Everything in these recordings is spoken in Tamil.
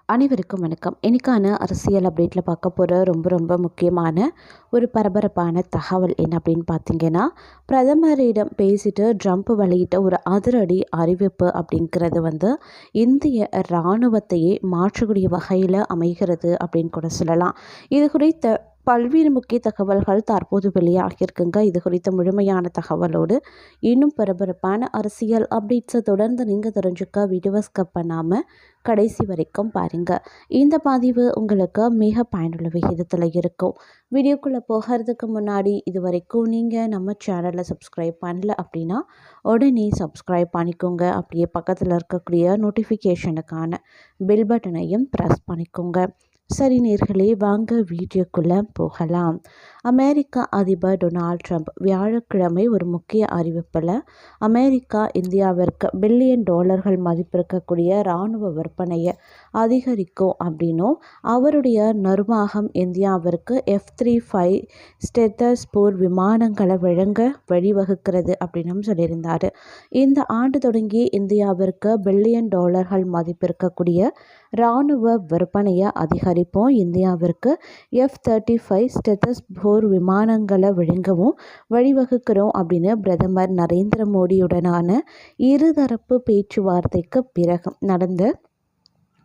அனைவருக்கும் வணக்கம். இன்னைக்கான அரசியல் அப்டேட்டில் பார்க்க போகிற ரொம்ப முக்கியமான ஒரு பரபரப்பான தகவல் என்ன அப்படின்னு பார்த்தீங்கன்னா, பிரதமரிடம் பேசிட்டு ட்ரம்ப் வெளியிட்ட ஒரு அதிரடி அறிவிப்பு அப்படிங்கிறது இந்திய இராணுவத்தையே மாற்றக்கூடிய வகையில் அமைகிறது அப்படின்னு கூட சொல்லலாம். இது குறித்த பல்வேறு முக்கிய தகவல்கள் தற்போது வெளியாகியிருக்குங்க. இது குறித்த முழுமையான தகவலோடு இன்னும் பரபரப்பான அரசியல் அப்டேட்ஸை தொடர்ந்து நீங்கள் தெரிஞ்சுக்க வீடியோவை ஸ்கிப் பண்ணாமல் கடைசி வரைக்கும் பாருங்கள். இந்த பதிவு உங்களுக்கு மிக பயனுள்ள விகிதத்தில் இருக்கும். வீடியோக்குள்ளே போகிறதுக்கு முன்னாடி இது வரைக்கும் நீங்கள் நம்ம சேனலை சப்ஸ்கிரைப் பண்ணல அப்படின்னா உடனே சப்ஸ்கிரைப் பண்ணிக்கோங்க. அப்படியே பக்கத்தில் இருக்கக்கூடிய நோட்டிஃபிகேஷனுக்கான பெல் பட்டனையும் ப்ரெஸ் பண்ணிக்கோங்க. சரி நேர்களே, வாங்க வீடியோக்குள்ளே போகலாம். அமெரிக்க அதிபர் டொனால்ட் ட்ரம்ப் வியாழக்கிழமை ஒரு முக்கிய அறிவிப்பில் அமெரிக்கா இந்தியாவிற்கு பில்லியன் டாலர்கள் மதிப்பிருக்கக்கூடிய இராணுவ விற்பனையை அதிகரிக்கும் அப்படின்னும், அவருடைய நிர்வாகம் இந்தியாவிற்கு F-35 ஸ்டெத்தர்ஸ் போர் விமானங்களை வழங்க வழிவகுக்கிறது அப்படின்னும் சொல்லியிருந்தார். இந்த ஆண்டு தொடங்கி இந்தியாவிற்கு பில்லியன் டாலர்கள் மதிப்பிருக்கக்கூடிய இராணுவ விற்பனையை அதிகரிப்போம், இந்தியாவிற்கு F-35 ஸ்டெத்தர்ஸ் போர் விமானங்களை வழங்கவும் வழிவகுக்கிறோம் அப்படின்னு பிரதமர் நரேந்திர மோடியுடனான இருதரப்பு பேச்சுவார்த்தைக்கு பிறகு நடந்த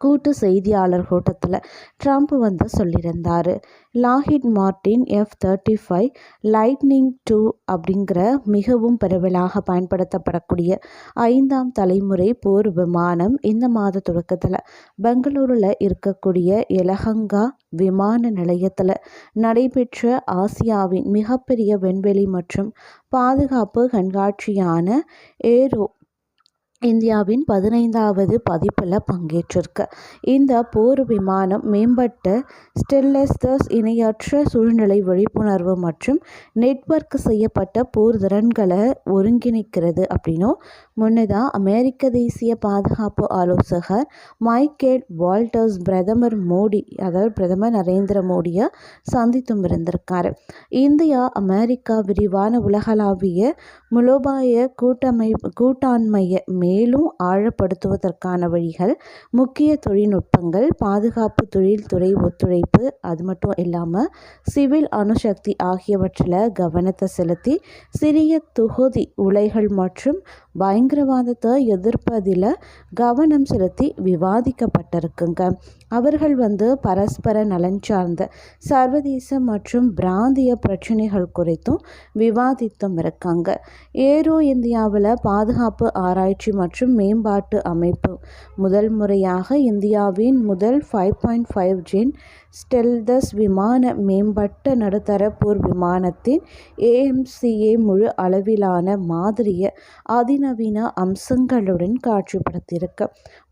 கூட்டு செய்தியாளர் கூட்டத்தில் ட்ரம்ப் சொல்லியிருந்தார். Lockheed Martin F-35 lightning II அப்படிங்கிற மிகவும் பரவலாக பயன்படுத்தப்படக்கூடிய 5ஆம் தலைமுறை போர் விமானம் இந்த மாத தொடக்கத்தில் பெங்களூரில் இருக்கக்கூடிய எலஹங்கா விமான நிலையத்தில் நடைபெற்ற ஆசியாவின் மிகப்பெரிய விண்வெளி மற்றும் பாதுகாப்பு கண்காட்சியான ஏரோ இந்தியாவின் 15வது பதிப்பில் பங்கேற்றிருக்கு. இந்த போர் விமானம் மேம்பட்ட ஸ்டெல்லஸ் இணையற்ற சூழ்நிலை விழிப்புணர்வு மற்றும் நெட்வொர்க் செய்யப்பட்ட போர் திறன்களை ஒருங்கிணைக்கிறது அப்படின்னும், முன்னதாக அமெரிக்க தேசிய பாதுகாப்பு ஆலோசகர் மைக்கேல் வால்டர்ஸ் பிரதமர் நரேந்திர மோடியை சந்தித்தும் இருந்திருக்காரு. இந்தியா அமெரிக்கா விரிவான உலகளாவிய மூலோபாய கூட்டாண்மையை மேலும் ஆழப்படுத்துவதற்கான வழிகள், முக்கிய தொழில்நுட்பங்கள், பாதுகாப்பு தொழில்துறை ஒத்துழைப்பு, அது மட்டும் இல்லாமல் சிவில் அணுசக்தி ஆகியவற்றில் கவனத்தை செலுத்தி சிறிய தொகுதி உலைகள் மற்றும் பயங்கரவாதத்தை எதிர்ப்பதில் கவனம் செலுத்தி விவாதிக்கப்பட்டிருக்குங்க. அவர்கள் பரஸ்பர நலன் சார்ந்த சர்வதேச மற்றும் பிராந்திய பிரச்சனைகள் குறித்தும் விவாதித்தும் இருக்காங்க. ஏரோ இந்தியாவில் பாதுகாப்பு ஆராய்ச்சி மற்றும் மேம்பாட்டு அமைப்பு முதல் முறையாக இந்தியாவின் முதல் 5.5 ஜென் ஸ்டெல்தஸ் விமான மேம்பட்ட நடுத்தர போர் விமானத்தின் AMCA முழு அளவிலான மாதிரியை அதிநவீன அம்சங்களுடன் காட்சிப்படுத்தியிருக்கு.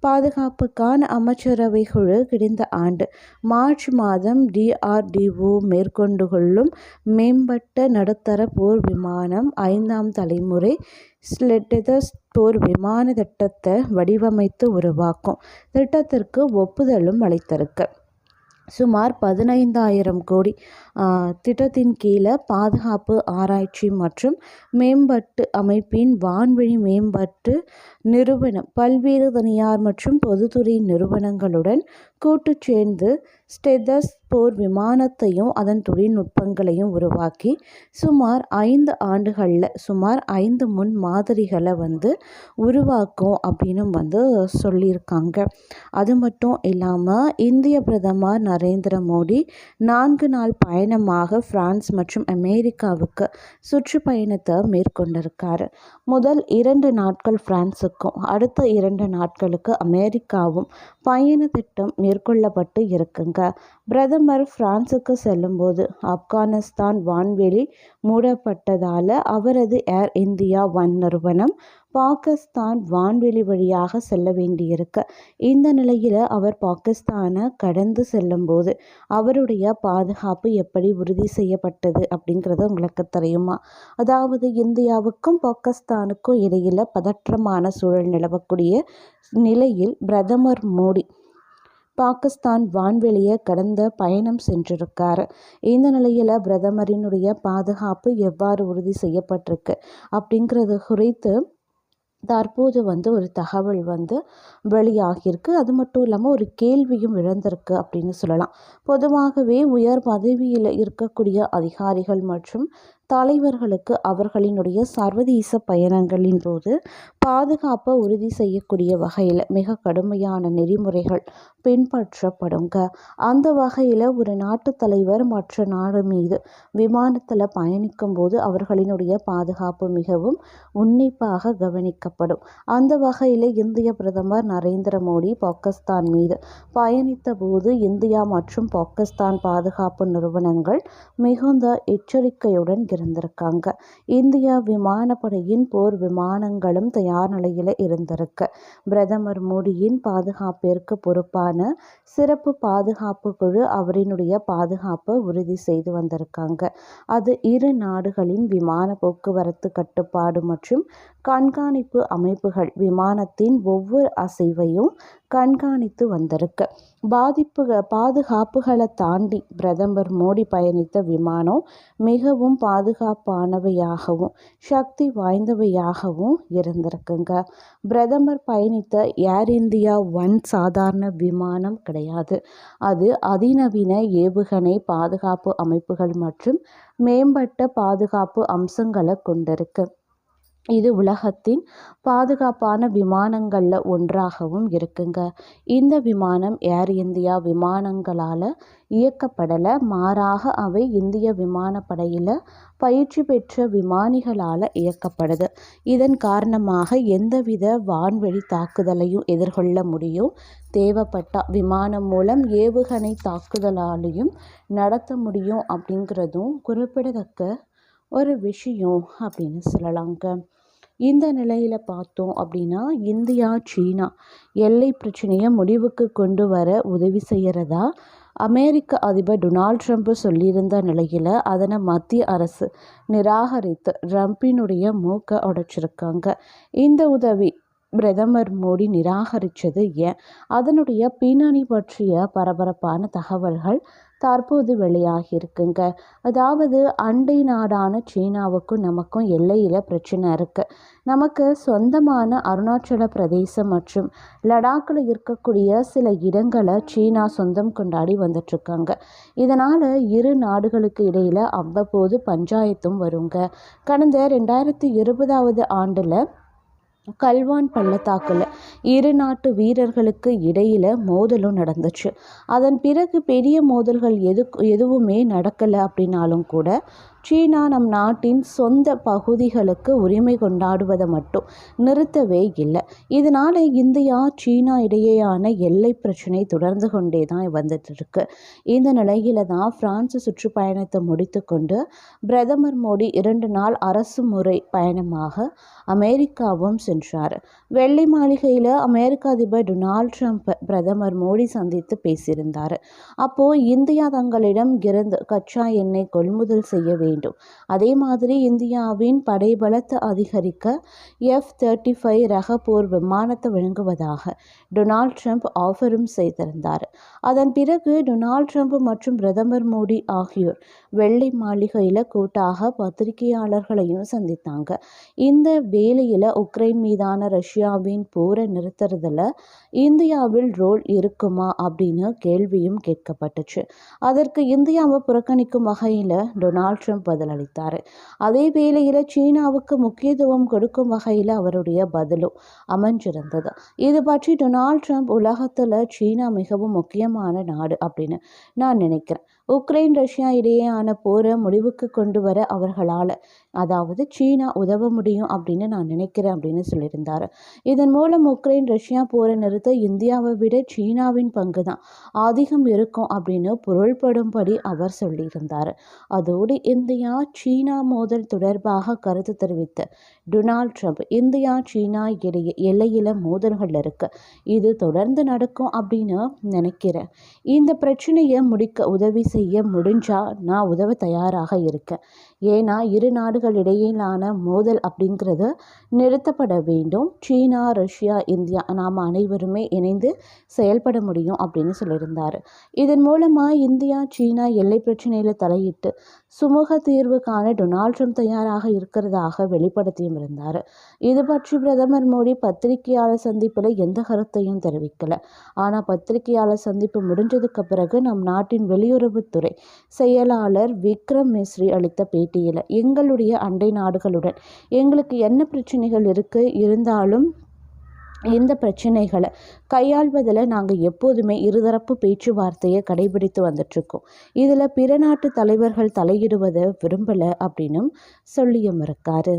பாதுகாப்புக்கான அமைச்சரவை குழு கடந்த ஆண்டு மார்ச் மாதம் DRDO மேற்கொண்டுகொள்ளும் மேம்பட்ட நடுத்தர போர் விமானம் 5ஆம் தலைமுறை ஸ்டெல்தஸ் போர் விமான திட்டத்தை வடிவமைத்து உருவாக்கும் திட்டத்திற்கு ஒப்புதலும் அளித்திருக்கு. சுமார் 15,000 கோடி திட்டத்தின் கீழே பாதுகாப்பு ஆராய்ச்சி மற்றும் மேம்பாட்டு அமைப்பின் வான்வழி மேம்பாட்டு நிறுவனம் பல்வேறு தனியார் மற்றும் பொதுத்துறை நிறுவனங்களுடன் கூட்டு சேர்ந்து ஸ்டெல்தஸ் போர் விமானத்தையும் அதன் தொழில்நுட்பங்களையும் உருவாக்கி சுமார் 5 ஆண்டுகளில் சுமார் 5 முன் மாதிரிகளை உருவாக்கும் அப்படின்னு சொல்லியிருக்காங்க. அது மட்டும் இல்லாமல் இந்திய பிரதமர் நரேந்திர மோடி 4 நாள் பயணமாக பிரான்ஸ் மற்றும் அமெரிக்காவுக்கு சுற்றுப்பயணத்தை மேற்கொண்டிருக்காரு. முதல் 2 நாட்கள் பிரான்ஸுக்கும் அடுத்த 2 நாட்களுக்கு அமெரிக்காவும் பயண திட்டம் மேற்கொள்ளப்பட்டு இருக்குங்க. பிரதமர் பிரான்சுக்கு செல்லும்போது ஆப்கானிஸ்தான் வான்வெளி மூடப்பட்டதால் அவரது ஏர் இந்தியா ஒன் நிறுவனம் பாகிஸ்தான் வான்வெளி வழியாக செல்ல வேண்டியிருக்கு. இந்த நிலையில் அவர் பாகிஸ்தானை கடந்து செல்லும்போது அவருடைய பாதுகாப்பு எப்படி உறுதி செய்யப்பட்டது அப்படிங்கிறது உங்களுக்கு தெரியுமா? அதாவது இந்தியாவுக்கும் பாகிஸ்தானுக்கும் இடையில் பதற்றமான சூழல் நிலவக்கூடிய நிலையில் பிரதமர் மோடி பாகிஸ்தான் வான்வெளியை கடந்த பயணம் சென்றிருக்காரு. இந்த நிலையில் பிரதமரினுடைய பாதுகாப்பு எவ்வாறு உறுதி செய்யப்பட்டிருக்கு அப்படிங்கிறது குறித்து தற்போது ஒரு தகவல் வெளியாகியிருக்கு. அது மட்டும் இல்லாமல் ஒரு கேள்வியும் எழுந்திருக்கு அப்படின்னு சொல்லலாம். பொதுவாகவே உயர் பதவியில் இருக்கக்கூடிய அதிகாரிகள் மற்றும் தலைவர்களுக்கு அவர்களினுடைய சர்வதேச பயணங்களின் போது பாதுகாப்பை உறுதி செய்யக்கூடிய வகையில் மிக கடுமையான நெறிமுறைகள் பின்பற்றப்படுங்க. அந்த வகையில் ஒரு நாட்டு தலைவர் மற்ற நாடு மீது விமானத்தில் பயணிக்கும் போது அவர்களினுடைய பாதுகாப்பு மிகவும் உன்னிப்பாக கவனிக்கப்படும். அந்த வகையில் இந்திய பிரதமர் நரேந்திர மோடி பாகிஸ்தான் மீது பயணித்த போது இந்தியா மற்றும் பாகிஸ்தான் பாதுகாப்பு நிறுவனங்கள் மிகுந்த எச்சரிக்கையுடன் இருந்திருக்காங்க. இந்திய விமானப்படையின் போர் விமானங்களும் தயார் நிலையில் இருந்திருக்கு. பிரதமர் மோடியின் பாதுகாப்பிற்கு பொறுப்பான சிறப்பு பாதுகாப்பு குழு அவரினுடைய பாதுகாப்பை உறுதி செய்து வந்திருக்காங்க. அது இரு நாடுகளின் விமான போக்குவரத்து கட்டுப்பாடு மற்றும் கண்காணிப்பு அமைப்புகள் விமானத்தின் ஒவ்வொரு அசைவையும் கண்காணித்து வந்திருக்கு. பாதுகாப்புகளை தாண்டி பிரதமர் மோடி பயணித்த விமானம் மிகவும் பாதுகாப்பானவையாகவும் சக்தி வாய்ந்தவையாகவும் இருந்திருக்குங்க. பிரதமர் பயணித்த ஏர் இந்தியா ஒன் சாதாரண விமானம் கிடையாது. அது அதிநவீன ஏவுகணை பாதுகாப்பு அமைப்புகள் மற்றும் மேம்பட்ட பாதுகாப்பு அம்சங்களை கொண்டிருக்கு. இது உலகத்தின் பாதுகாப்பான விமானங்களில் ஒன்றாகவும் இருக்குங்க. இந்த விமானம் ஏர் இந்தியா விமானங்களால் இயக்கப்படலை. மாறாக அவை இந்திய விமானப்படையில் பயிற்சி பெற்ற விமானிகளால் இயக்கப்படுது. இதன் காரணமாக எந்தவித வான்வெளி தாக்குதலையும் எதிர்கொள்ள முடியும். தேவைப்பட்ட விமானம் மூலம் ஏவுகணை தாக்குதலாலையும் நடத்த முடியும் அப்படிங்கிறதும் குறிப்பிடத்தக்க ஒரு விஷயம் அப்படின்னு சொல்லலாங்க. இந்த நிலையில் பார்த்தோம் அப்படின்னா இந்தியா சீனா எல்லை பிரச்சனையை முடிவுக்கு கொண்டு வர உதவி செய்கிறதா அமெரிக்க அதிபர் டொனால்ட் ட்ரம்ப் சொல்லியிருந்த நிலையில் அதனை மத்திய அரசு நிராகரித்து ட்ரம்பினுடைய மூக்கை உடைச்சிருக்காங்க. இந்த உதவி பிரதமர் மோடி நிராகரித்தது ஏன்? அதனுடைய பின்னணி பற்றிய பரபரப்பான தகவல்கள் தற்போது வெளியாகியிருக்குங்க. அதாவது அண்டை நாடான சீனாவுக்கும் நமக்கும் எல்லையில் பிரச்சனை இருக்குது. நமக்கு சொந்தமான அருணாச்சல பிரதேசம் மற்றும் லடாக்கில் இருக்கக்கூடிய சில இடங்களை சீனா சொந்தம் கொண்டாடி வந்துட்டுருக்காங்க. இதனால் இரு நாடுகளுக்கு இடையில் அவ்வப்போது பஞ்சாயத்தும் வருங்க. கடந்த 2020 ஆண்டில் கல்வான் பள்ளத்தாக்கில் இரு நாட்டு வீரர்களுக்கு இடையில் மோதலும் நடந்துச்சு. அதன் பிறகு பெரிய மோதல்கள் எதுவுமே நடக்கலை அப்படின்னாலும் கூட சீனா நம் நாட்டின் சொந்த பகுதிகளுக்கு உரிமை கொண்டாடுவதை மட்டும் நிறுத்தவே இல்லை. இதனால் இந்தியா சீனா இடையேயான எல்லை பிரச்சனை தொடர்ந்து கொண்டே தான் வந்துட்டு இருக்கு. இந்த நிலையில தான் பிரான்ஸ் சுற்றுப்பயணத்தை முடித்து கொண்டு பிரதமர் மோடி 2 நாள் அரசு முறை பயணமாக அமெரிக்காவும் சென்றார். வெள்ளை மாளிகையில் அமெரிக்க அதிபர் டொனால்ட் ட்ரம்ப் பிரதமர் மோடி சந்தித்து பேசியிருந்தார். அப்போது இந்தியா தங்களிடம் இருந்து கச்சா எண்ணெய் கொள்முதல் செய்ய வேண்டும், அதே மாதிரி இந்தியாவின் படைபலத்தை அதிகரிக்க F-35 ரக போர் விமானத்தை வழங்குவதாக டொனால்ட் ட்ரம்ப் ஆஃபரும் செய்திருந்தார். அதன் பிறகு டொனால்ட் ட்ரம்ப் மற்றும் பிரதமர் மோடி ஆகியோர் வெள்ளை மாளிகையில் கூட்டாக பத்திரிகையாளர்களையும் சந்தித்தாங்க. இந்த வேளையில் உக்ரைன் மீதான ரஷ்யாவின் போரை நிறுத்துறதுல இந்தியாவில் ரோல் இருக்குமா அப்படின்னு கேள்வியும் கேட்கப்பட்டுச்சு. அதற்கு இந்தியாவை புறக்கணிக்கும் வகையில் டொனால்ட் ட்ரம்ப் பதிலளித்தார். அதே வேளையில் சீனாவுக்கு முக்கியத்துவம் கொடுக்கும் வகையில் அவருடைய பதிலும் அமைஞ்சிருந்தது. இது பற்றி டொனால்ட் ட்ரம்ப் உலகத்தில் சீனா மிகவும் முக்கியமான நாடு அப்படின்னு நான் நினைக்கிறேன். உக்ரைன் ரஷ்யா இடையேயான போரை முடிவுக்கு கொண்டு வர அவர்களால், அதாவது சீனா உதவ முடியும் அப்படின்னு நான் நினைக்கிறேன் அப்படின்னு சொல்லியிருந்தார். இதன் மூலம் உக்ரைன் ரஷ்யா போரை நிறுத்த இந்தியாவை விட சீனாவின் பங்கு தான் அதிகம் இருக்கும் அப்படின்னு பொருள்படும்படி அவர் சொல்லியிருந்தார். அதோடு இந்தியா சீனா மோதல் தொடர்பாக கருத்து தெரிவித்த டொனால்ட் ட்ரம்ப் இந்தியா சீனா இடையே எல்லையில் மோதல்கள் இருக்கு, இது தொடர்ந்து நடக்கும் அப்படின்னு நினைக்கிறேன். இந்த பிரச்சனையை முடிக்க உதவி செய்ய முடிஞ்சா நான் உதவ தயாராக இருக்கேன். ஏன்னா இரு நாடுகள் இடையிலான மோதல் அப்படிங்கிறது நிறுத்தப்பட வேண்டும். சீனா ரஷ்யா இந்தியா நாம் அனைவருமே இணைந்து செயல்பட முடியும் அப்படின்னு சொல்லியிருந்தார். இதன் மூலமாக இந்தியா சீனா எல்லை பிரச்சனையில் தலையிட்டு சுமூக தீர்வு காண டொனால்ட் ட்ரம்ப் தயாராக இருக்கிறதாக வெளிப்படுத்தியும் இருந்தார். இது பற்றி பிரதமர் மோடி பத்திரிகையாளர் சந்திப்பில் எந்த கருத்தையும் தெரிவிக்கல. ஆனால் பத்திரிகையாளர் சந்திப்பு முடிஞ்சதுக்கு பிறகு நம் நாட்டின் வெளியுறவுத்துறை செயலாளர் விக்ரம் மிஸ்ரி அளித்த பேட்டியில், எங்களுடைய அண்டை நாடுகளுடன் எங்களுக்கு என்ன பிரச்சனைகள் இருந்தாலும் இந்த பிரச்சனைகளை கையாள்வதில் நாங்கள் எப்போதுமே இருதரப்பு பேச்சுவார்த்தையை கடைபிடித்து வந்துட்ருக்கோம். இதில் பிற நாட்டு தலைவர்கள் தலையிடுவதை விரும்பலை அப்படின்னும் சொல்லியும் இருக்காரு.